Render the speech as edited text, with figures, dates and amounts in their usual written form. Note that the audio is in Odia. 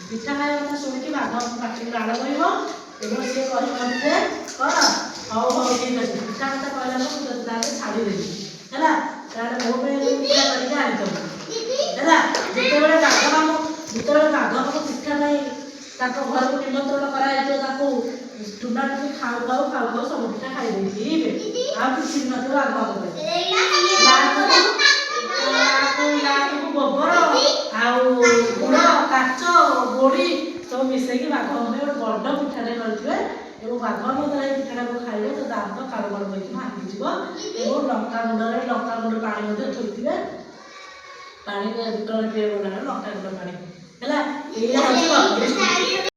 ପିଠା ଖାଇବା କଥା ଶୁଣିକି ବାଘ ପାଟିରୁ ଲାଳ ବୋହିବ ଏବଂ ସିଏ କହିବ ଯେ କଣ ହଉ ହଉ ଠିକ୍ ଅଛି ପିଠା କଥା କହିଲା ମୁଁ ତୋତେ ତାହେଲେ ଛାଡ଼ିଦେବି ହେଲା ତାହେଲେ ମୋ ପାଇଁ ପିଠା କରିକି ଆଣିଦେବୁ ହେଲା। ଯେତେବେଳେ ବାଘକୁ ପିଠା ପାଇଁ ତାଙ୍କ ଘରକୁ ନିମନ୍ତ୍ରଣ କରାଯାଇଥିବ ତାକୁ ଟୁନା ଟୁନି ଖାଉ ଖାଉ ସବୁ ପିଠା ଖାଇ ଦେଇଥିବେ ଆଉ କିଛି ନଥିବ ବାଘ ଗୋବର ଆଉ ଗୁଡ଼ କାଚ ଗୋଡ଼ି ସବୁ ମିଶେଇକି ବାଘ ଗୋଟେ ବଡ଼ ପିଠାଟେ କରିଥିବେ ଏବଂ ବାଘ ଯେତେବେଳେ ପିଠାଟାକୁ ଖାଇବେ ତ ଦାନ୍ତ କାଳୁ କାଳୁ ହୋଇକି ଭାଙ୍ଗିଯିବ ଏବଂ ଲଙ୍କାଗୁଣ୍ଡ ପାଣି ମଧ୍ୟ ଥୋଇଥିବେ ପାଣି ଯେତେବେଳେ ପିଇବେ ଲଙ୍କାଗୁଣ୍ଡ ପାଣି ହେଲା। ଏଇଆ ହେଉଛି